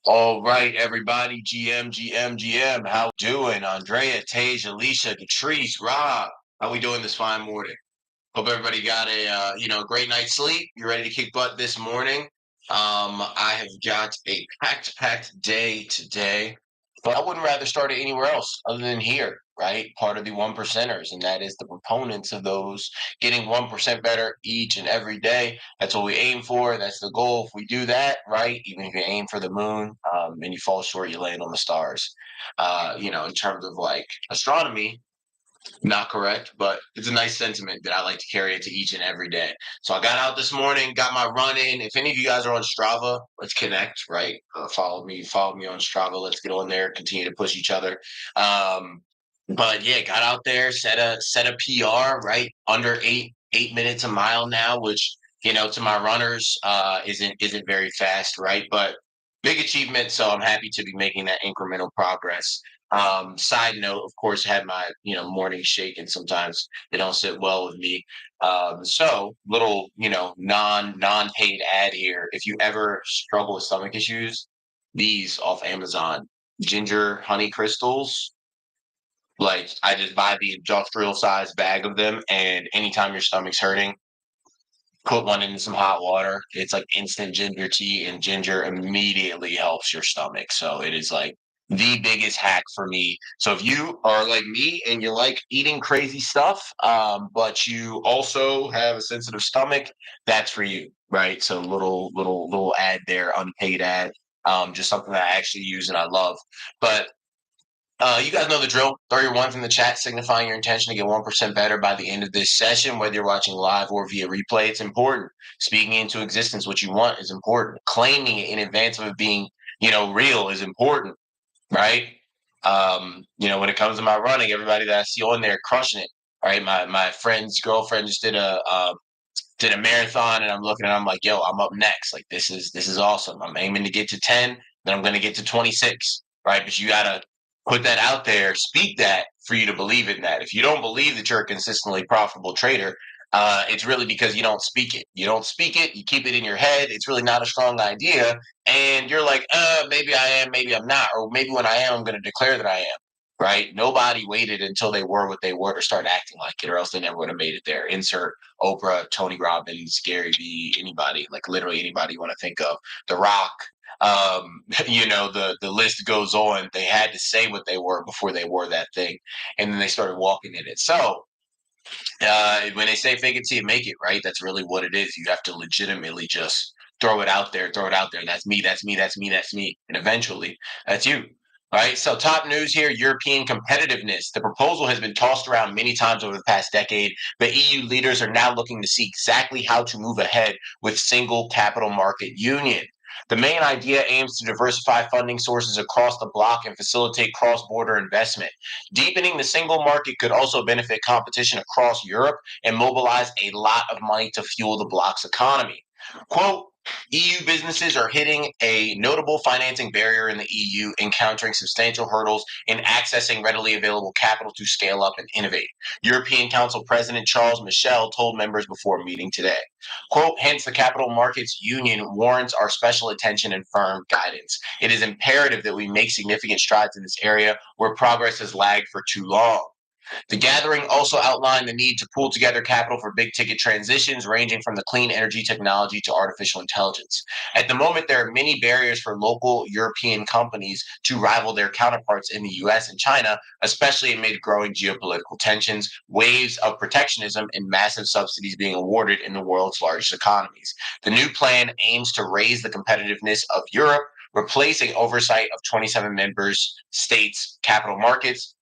All right, everybody. GM. How doing? Andrea, Tage, Alicia, Catrice, Rob. How we doing this fine morning? Hope everybody got a great night's sleep. You ready to kick butt this morning? I have got a packed day today, but I wouldn't rather start it anywhere else other than here, right? Part of the one percenters, and that is the proponents of those getting 1% better each and every day. That's what we aim for. That's the goal. If we do that, right, even if you aim for the moon, and you fall short, you land on the stars. In terms of like astronomy, not correct, but it's a nice sentiment that I like to carry into each and every day. So I got out this morning, got my run in. If any of you guys are on Strava, let's connect, right? Follow me on Strava. Let's get on there, continue to push each other. But yeah, got out there, set a PR, right? Under eight minutes a mile now, which to my runners isn't very fast, right? But big achievement. So I'm happy to be making that incremental progress. Side note, of course, had my morning shake, and sometimes they don't sit well with me. So little non paid ad here. If you ever struggle with stomach issues, these off Amazon ginger honey crystals. Like I just buy the industrial size bag of them, and anytime your stomach's hurting, put one in some hot water. It's like instant ginger tea, and ginger immediately helps your stomach. So it is like the biggest hack for me. So if you are like me and you like eating crazy stuff, but you also have a sensitive stomach, that's for you, right? So little ad there, unpaid ad. Just something that I actually use and I love. But you guys know the drill. Throw your ones in the chat signifying your intention to get 1% better by the end of this session, whether you're watching live or via replay. It's important. Speaking into existence what you want is important. Claiming it in advance of it being, real is important, right? When it comes to my running, everybody that I see on there crushing it, right? My friend's girlfriend just did a marathon, and I'm looking and I'm like, yo, I'm up next. Like this is awesome. I'm aiming to get to 10, then I'm gonna get to 26, right? But you gotta put that out there, speak that for you to believe in that. If you don't believe that you're a consistently profitable trader, it's really because you don't speak it. You don't speak it, you keep it in your head, it's really not a strong idea, and you're like, maybe I am, maybe I'm not, or maybe when I am, I'm gonna declare that I am. Right? Nobody waited until they were what they were to start acting like it, or else they never would have made it there. Insert Oprah, Tony Robbins, Gary Vee, anybody, like literally anybody you want to think of. The Rock, the list goes on. They had to say what they were before they were that thing, and then they started walking in it. So when they say fake it till you make it, right? That's really what it is. You have to legitimately just throw it out there, throw it out there. That's me, that's me, that's me, that's me. And eventually that's you. All right. So top news here, European competitiveness. The proposal has been tossed around many times over the past decade, but EU leaders are now looking to see exactly how to move ahead with single capital market union. The main idea aims to diversify funding sources across the bloc and facilitate cross-border investment. Deepening the single market could also benefit competition across Europe and mobilize a lot of money to fuel the bloc's economy. Quote, EU businesses are hitting a notable financing barrier in the EU, encountering substantial hurdles in accessing readily available capital to scale up and innovate. European Council President Charles Michel told members before a meeting today. Quote, hence the Capital Markets Union warrants our special attention and firm guidance. It is imperative that we make significant strides in this area where progress has lagged for too long. The gathering also outlined the need to pool together capital for big ticket transitions ranging from the clean energy technology to artificial intelligence. At the moment, there are many barriers for local European companies to rival their counterparts in the US and China, especially amid growing geopolitical tensions, waves of protectionism, and massive subsidies being awarded in the world's largest economies. The new plan aims to raise the competitiveness of Europe, replacing oversight of 27 members states' capital markets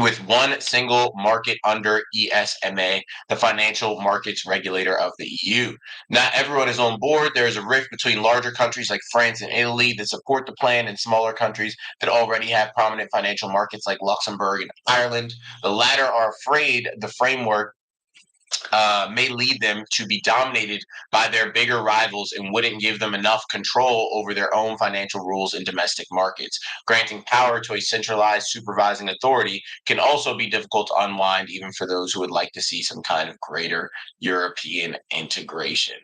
with one single market under ESMA, the financial markets regulator of the EU. Not everyone is on board. There is a rift between larger countries like France and Italy that support the plan and smaller countries that already have prominent financial markets like Luxembourg and Ireland. The latter are afraid the framework may lead them to be dominated by their bigger rivals and wouldn't give them enough control over their own financial rules in domestic markets. Granting power to a centralized supervising authority can also be difficult to unwind, even for those who would like to see some kind of greater European integration.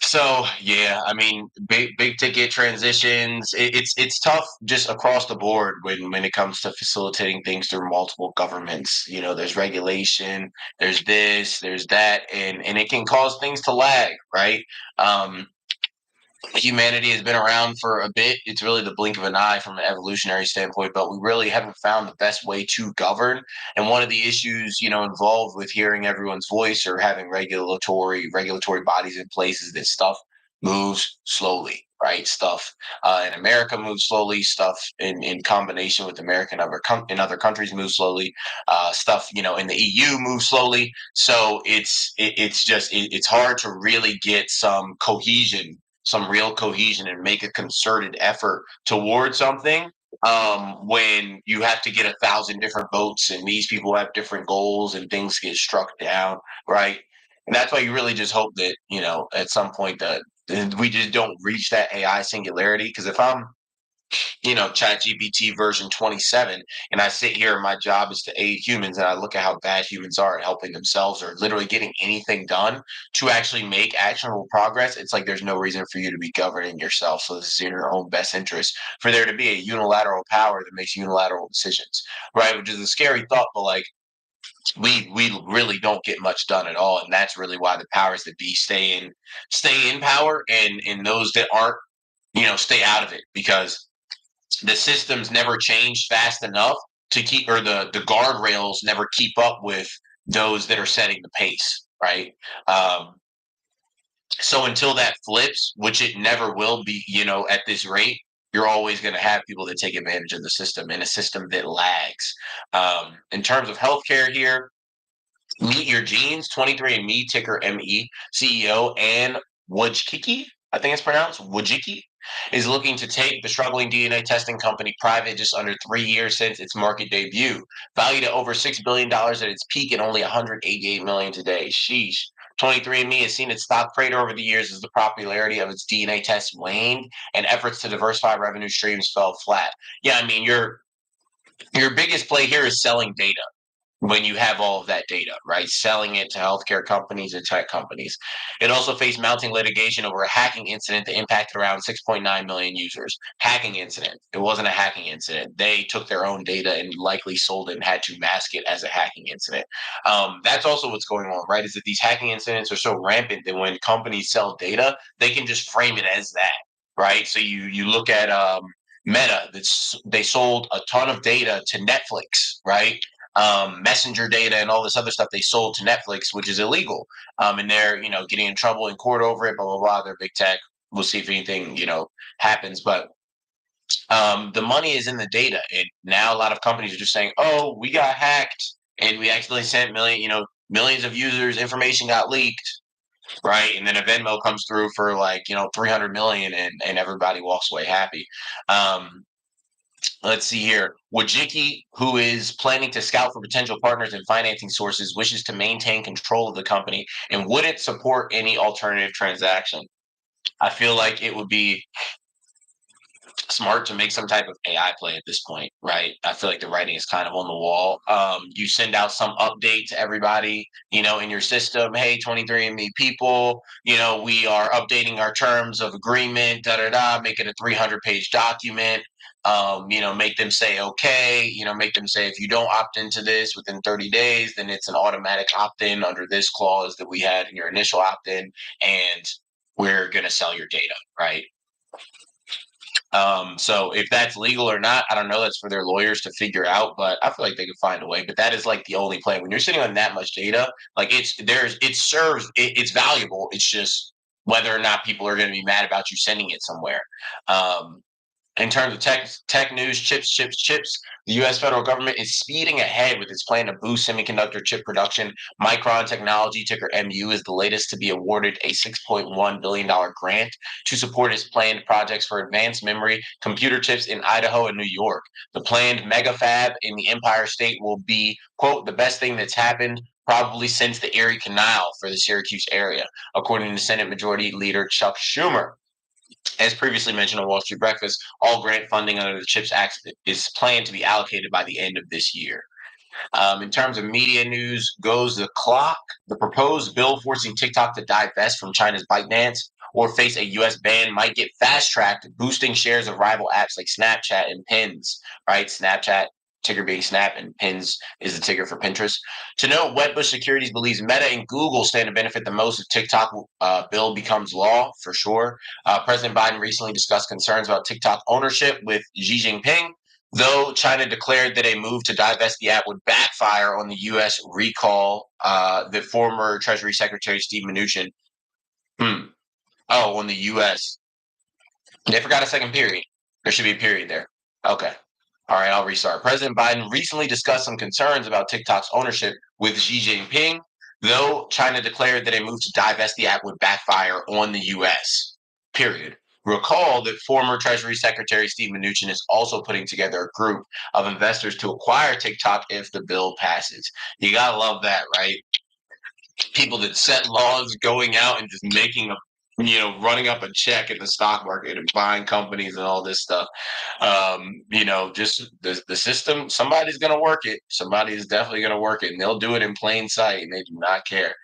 So yeah, I mean, big ticket transitions. It's tough just across the board when it comes to facilitating things through multiple governments. There's regulation, there's this, there's that, and it can cause things to lag, right? Um, Humanity has been around for a bit. It's really the blink of an eye from an evolutionary standpoint, but we really haven't found the best way to govern. And one of the issues, involved with hearing everyone's voice or having regulatory bodies in place is that stuff moves slowly, right? Stuff in America moves slowly. Stuff in combination with American in other countries moves slowly. Stuff, in the EU moves slowly. So it's hard to really get some real cohesion and make a concerted effort towards something when you have to get 1,000 different votes and these people have different goals and things get struck down, right? And that's why you really just hope that at some point that we just don't reach that AI singularity. Because if I'm ChatGPT version 27, and I sit here and my job is to aid humans, and I look at how bad humans are at helping themselves or literally getting anything done to actually make actionable progress, it's like there's no reason for you to be governing yourself. So this is in your own best interest for there to be a unilateral power that makes unilateral decisions, right? Which is a scary thought, but like we really don't get much done at all, and that's really why the powers that be stay in power, and those that aren't, stay out of it because the systems never change fast enough to keep, or the guardrails never keep up with those that are setting the pace, right? um, so until that flips, which it never will be, at this rate, you're always going to have people that take advantage of the system in a system that lags. In terms of healthcare here, Meet Your Genes, 23andMe, ticker ME, CEO Anne Wojcicki, I think it's pronounced Wojcicki, is looking to take the struggling DNA testing company private just under 3 years since its market debut. Valued at over $6 billion at its peak and only 188 million today. Sheesh. 23andMe has seen its stock crater over the years as the popularity of its DNA tests waned and efforts to diversify revenue streams fell flat. Yeah, I mean, your biggest play here is selling data when you have all of that data, right? Selling it to healthcare companies and tech companies. It also faced mounting litigation over a hacking incident that impacted around 6.9 million users. Hacking incident. It wasn't a hacking incident. They took their own data and likely sold it and had to mask it as a hacking incident. That's also what's going on, right? Is that these hacking incidents are so rampant that when companies sell data, they can just frame it as that, right? So you look at Meta, they sold a ton of data to Netflix, right? Messenger data and all this other stuff they sold to Netflix, which is illegal. And they're, getting in trouble in court over it, blah, blah, blah. They're big tech. We'll see if anything, happens. But the money is in the data. And now a lot of companies are just saying, oh, we got hacked and we accidentally sent millions of users, information got leaked. Right. And then a Venmo comes through for like, 300 million and everybody walks away happy. Um, Let's see here. Wojcicki, who is planning to scout for potential partners and financing sources, wishes to maintain control of the company and wouldn't support any alternative transaction. I feel like it would be smart to make some type of AI play at this point, right? I feel like the writing is kind of on the wall. You send out some update to everybody, in your system. Hey, 23andMe people, we are updating our terms of agreement, da da da, make it a 300-page document. Make them say okay, make them say if you don't opt into this within 30 days, then it's an automatic opt-in under this clause that we had in your initial opt-in, and we're going to sell your data, right? So if that's legal or not, I don't know. That's for their lawyers to figure out, but I feel like they could find a way. But that is like the only play. When you're sitting on that much data, like it's valuable. It's just whether or not people are going to be mad about you sending it somewhere. Um, in terms of tech news, chips, the U.S. federal government is speeding ahead with its plan to boost semiconductor chip production. Micron Technology, ticker MU, is the latest to be awarded a $6.1 billion grant to support its planned projects for advanced memory computer chips in Idaho and New York. The planned mega fab in the Empire State will be, quote, the best thing that's happened probably since the Erie Canal for the Syracuse area, according to Senate Majority Leader Chuck Schumer. As previously mentioned on Wall Street Breakfast, all grant funding under the CHIPS Act is planned to be allocated by the end of this year. In terms of media news, goes the clock. The proposed bill forcing TikTok to divest from China's ByteDance or face a US ban might get fast-tracked, boosting shares of rival apps like Snapchat and Pins, right? Snapchat, ticker being Snap, and Pins is the ticker for Pinterest. To note, Wedbush Securities believes Meta and Google stand to benefit the most if TikTok bill becomes law, for sure. President Biden recently discussed concerns about TikTok ownership with Xi Jinping, though China declared that a move to divest the app would backfire on the U.S. recall. The former Treasury Secretary Steve Mnuchin. Oh, on the U.S. They forgot a second period. There should be a period there. Okay. All right, I'll restart. President Biden recently discussed some concerns about TikTok's ownership with Xi Jinping, though China declared that a move to divest the app would backfire on the U.S. Period. Recall that former Treasury Secretary Steve Mnuchin is also putting together a group of investors to acquire TikTok if the bill passes. You gotta love that, right? People that set laws going out and just making a running up a check in the stock market and buying companies and all this stuff. Just the system, somebody's going to work it. Somebody is definitely going to work it, and they'll do it in plain sight, and they do not care.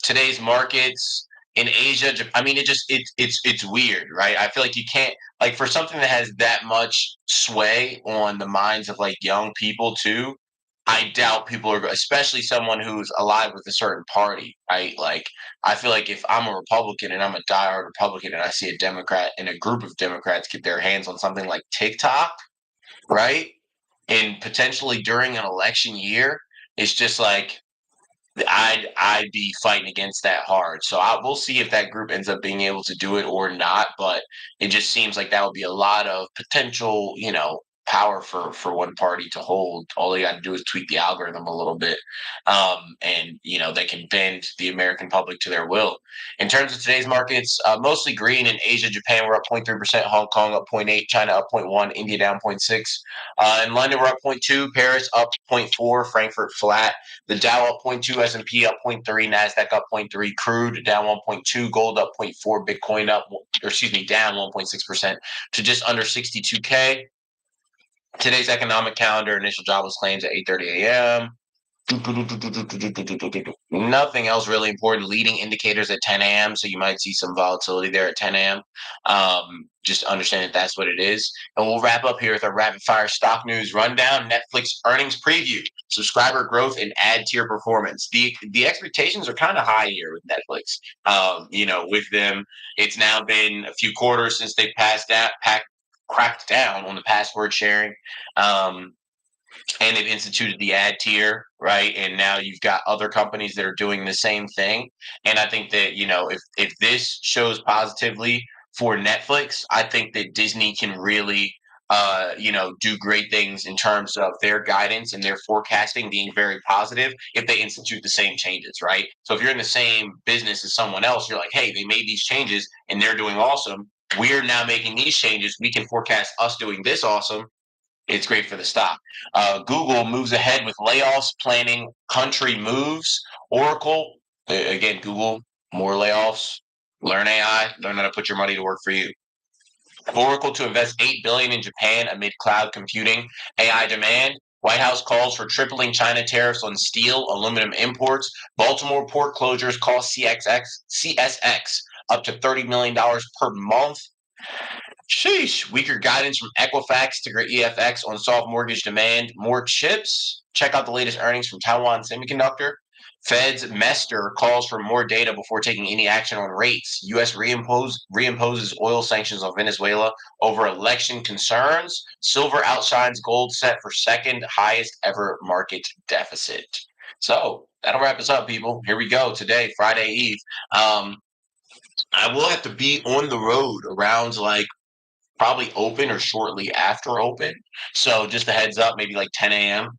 Today's markets in Asia, I mean, it's weird, right? I feel like you can't, like, for something that has that much sway on the minds of like young people too. I doubt people are, especially someone who's alive with a certain party, right? Like, I feel like if I'm a Republican and I'm a diehard Republican and I see a Democrat and a group of Democrats get their hands on something like TikTok, right? And potentially during an election year, it's just like I'd be fighting against that hard. So we'll see if that group ends up being able to do it or not. But it just seems like that would be a lot of potential, power for one party to hold. All they got to do is tweak the algorithm a little bit, and they can bend the American public to their will. In terms of today's markets, mostly green in Asia. Japan, we're up 0.3%. Hong Kong up 0.8. China up 0.1. India down 0.6. In London, we're up 0.2. Paris up 0.4. Frankfurt flat. The Dow up 0.2, S&P up 0.3, NASDAQ up 0.3, crude down 1.2, gold up 0.4, Bitcoin down 1.6% to just under 62K. Today's economic calendar, initial jobless claims at 8:30 a.m. Nothing else really important. Leading indicators at 10 a.m. So you might see some volatility there at 10 a.m. Just understand that that's what it is. And we'll wrap up here with a rapid fire stock news rundown. Netflix earnings preview, subscriber growth, and ad tier performance. The expectations are kind of high here with Netflix. With them, it's now been a few quarters since they cracked down on the password sharing. And they've instituted the ad tier, right? And now you've got other companies that are doing the same thing. And I think that, if this shows positively for Netflix, I think that Disney can really do great things in terms of their guidance and their forecasting being very positive if they institute the same changes, right? So if you're in the same business as someone else, you're like, hey, they made these changes and they're doing awesome. We're now making these changes. We can forecast us doing this awesome. It's great for the stock. Google moves ahead with layoffs, planning country moves. Oracle, again, Google, more layoffs. Learn AI, learn how to put your money to work for you. Oracle to invest $8 billion in Japan amid cloud computing AI demand. White House calls for tripling China tariffs on steel, aluminum imports. Baltimore port closures cost CSX up to $30 million per month. Sheesh. Weaker guidance from Equifax to EFX on soft mortgage demand. More chips. Check out the latest earnings from Taiwan Semiconductor. Fed's Mester calls for more data before taking any action on rates. U.S. reimposes oil sanctions on Venezuela over election concerns. Silver outshines gold, set for second highest ever market deficit. So that'll wrap us up, people. Here we go. Today, Friday Eve. I will have to be on the road around probably open or shortly after open. So just a heads up, maybe like 10 a.m.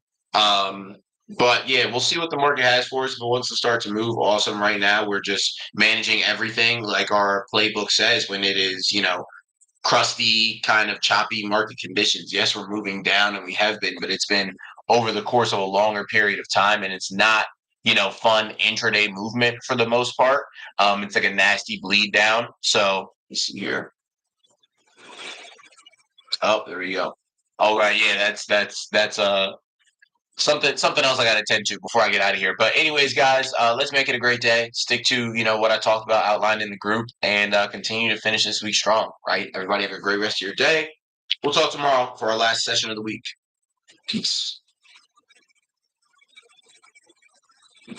But yeah, we'll see what the market has for us. If it wants to start to move, awesome. Right now, we're just managing everything like our playbook says when it is, crusty, kind of choppy market conditions. Yes, we're moving down and we have been, but it's been over the course of a longer period of time and it's not, fun intraday movement for the most part. It's like a nasty bleed down. So let's see here. Oh, there we go. All right, yeah, that's something else I got to attend to before I get out of here. But anyways, guys, let's make it a great day. Stick to what I talked about outlined in the group, and continue to finish this week strong. Right, everybody have a great rest of your day. We'll talk tomorrow for our last session of the week. Peace.